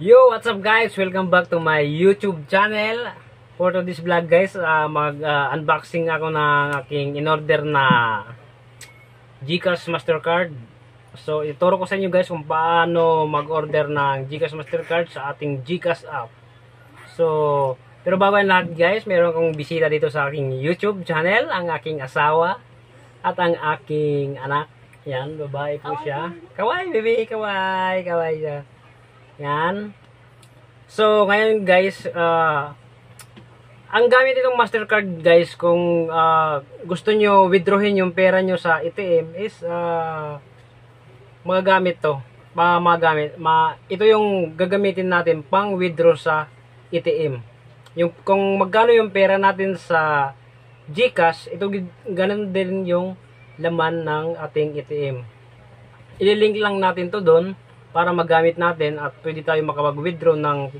Yo, what's up guys? Welcome back to my YouTube channel. For this vlog guys, mag-unboxing ako ng aking in-order na GCash Mastercard. So, ituro ko sa inyo guys kung paano mag-order ng GCash Mastercard sa ating GCash app. So, pero bago yan lahat guys, meron akong bisita dito sa aking YouTube channel, ang aking asawa at ang aking anak. Yan, babae po siya. Kawaii, baby, kawaii, kawaii siya. Yan. So, ngayon guys, ang gamit itong Mastercard guys, kung gusto nyo withdrawin yung pera nyo sa ATM is magagamit to. Ito yung gagamitin natin pang withdraw sa ATM. Yung, kung magkano yung pera natin sa GCash, ito ganun din yung laman ng ating ATM. Ililink lang natin to doon para magamit natin at pwede tayo makapag-withdraw ng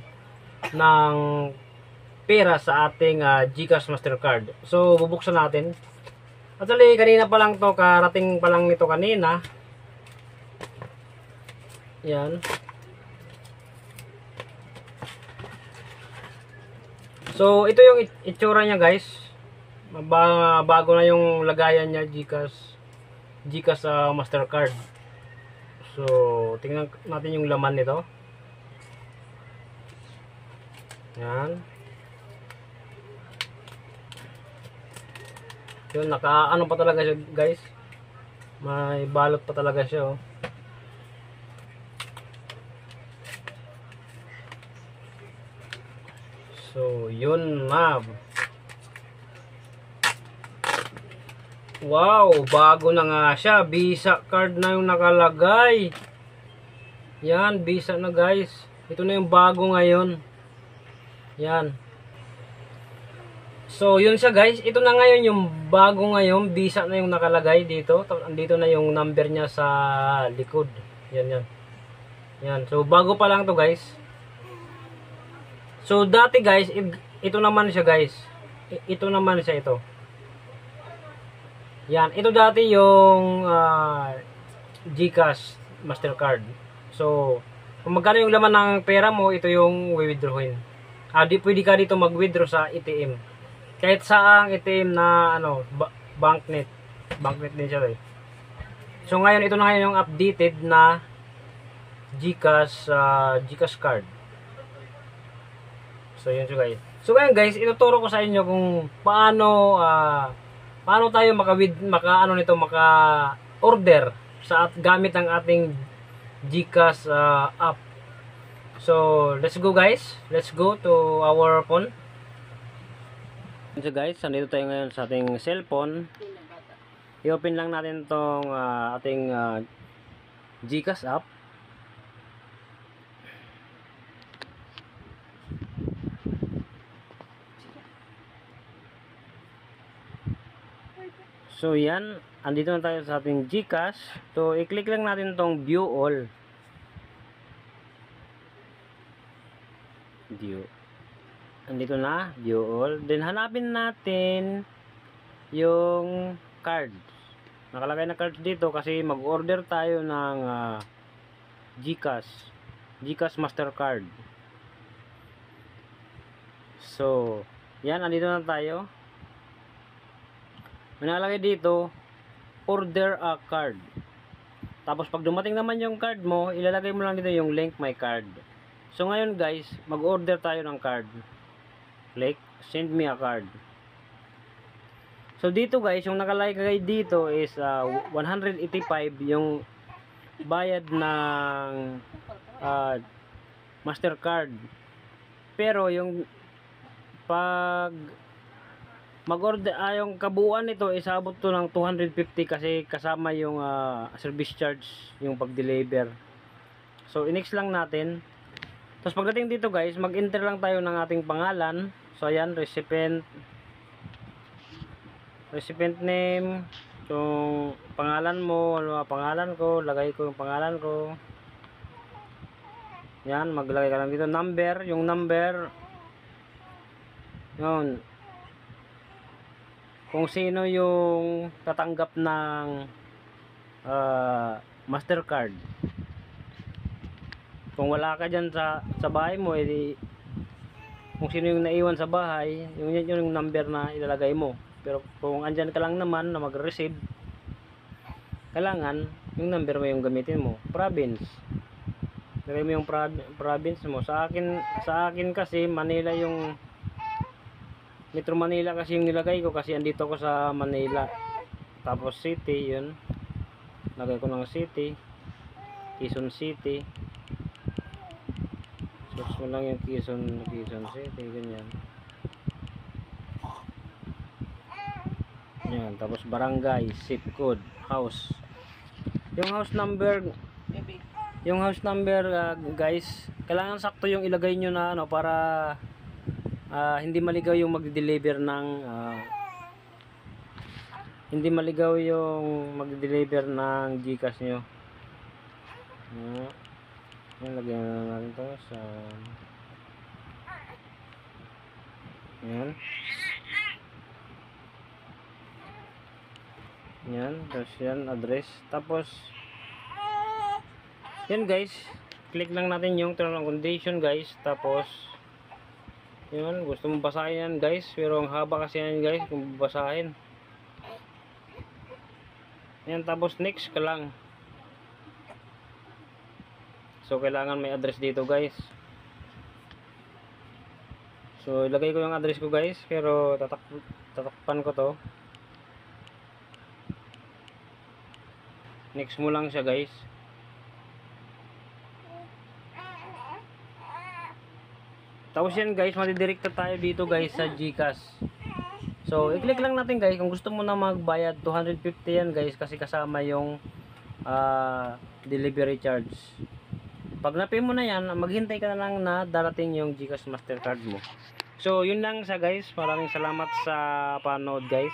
pera sa ating GCash Mastercard. So, bubuksan natin. Actually, kanina pa lang to, karating pa lang nito kanina. Yan. So, ito yung itsura niya guys. Bago na yung lagayan niya GCash Mastercard. So, tingnan natin yung laman nito. Yan. Yun, naka-ano pa talaga siya guys. May balot pa talaga siya oh. So, yun na. Wow, bago na nga siya. Visa card na yung nakalagay. Yan, Visa na guys. Ito na yung bago ngayon. Yan. So, yun siya guys. Ito na ngayon yung bago ngayon. Visa na yung nakalagay dito. Andito na yung number niya sa likod. Yan, yan. Yan. So, bago pa lang to guys. So, dati guys, ito naman siya guys. Ito naman siya ito. Yan, ito dati yung GCash Mastercard. So, kung magkano yung laman ng pera mo, ito yung withdrawin. Pwede ka dito mag-withdraw sa ATM. Kahit saang ATM na banknet. Banknet din siya eh. So, ngayon, ito na ngayon yung updated na GCash card. So, yun siya guys. So, ngayon guys, ituturo ko sa inyo kung paano tayo maka-order sa gamit ang ating GCash app. So, let's go guys. Let's go to our phone. So guys, nandito tayo ngayon sa ating cellphone. I-open lang natin tong ating GCash app. So yan, andito na tayo sa ating GCash. So i-click lang natin tong view all. View. Andito na, view all. Then hanapin natin yung cards. Nakalagay na cards dito kasi mag-order tayo ng GCash Mastercard. So, yan, andito na tayo. Manalagay dito, order a card. Tapos pag dumating naman yung card mo, ilalagay mo lang dito yung link my card. So ngayon guys, mag-order tayo ng card. Click, send me a card. So dito guys, yung nakalagay dito is 185 yung bayad ng Mastercard. Pero yung pag mag-order, yung kabuuan nito isabot to ng 250 kasi kasama yung service charge, yung pag-deliver. So, i-next lang natin. Tapos pagdating dito guys, mag-enter lang tayo ng ating pangalan. So, ayan, recipient name, yung pangalan mo, pangalan ko, lagay ko yung pangalan ko. Yan, maglagay ka lang dito. Number, yung number. Yun. Kung sino yung tatanggap ng Mastercard. Kung wala ka dyan sa bahay mo, edi kung sino yung naiwan sa bahay, yung number na ilalagay mo. Pero kung andyan ka lang naman na mag-receive, kailangan yung number mo yung gamitin mo. Province. Lagay mo yung province mo. Sa akin kasi Manila yung Metro Manila kasi yung nilagay ko kasi andito ko sa Manila. Tapos city, yun. Lagay ko ng city. Quezon City. Search mo lang yung Quezon City, ganyan. Yan, tapos barangay, zip code, house. Yung house number, guys, kailangan sakto yung ilagay nyo na ano para hindi maligaw yung mag-deliver ng GCash nyo. Yan, lagyan na natin to sa yan. Yan, tapos yan, address. Tapos yan guys, click lang natin yung term and condition guys. Tapos yun, gusto mong basahin yan guys, pero ang haba kasi yan guys kung basahin. Yan, tapos next ka lang. So kailangan may address dito guys. So ilagay ko yung address ko guys, pero tatakpan ko to. Next mo lang siya guys. Tapos yan guys, madidirekta tayo dito guys sa GCash. So i-click lang natin guys kung gusto mo na magbayad. 250 yan guys kasi kasama yung delivery charge. Pag na-pay mo na yan, maghintay ka na lang na darating yung GCash Mastercard mo. So yun lang sa guys. Maraming salamat sa panood guys.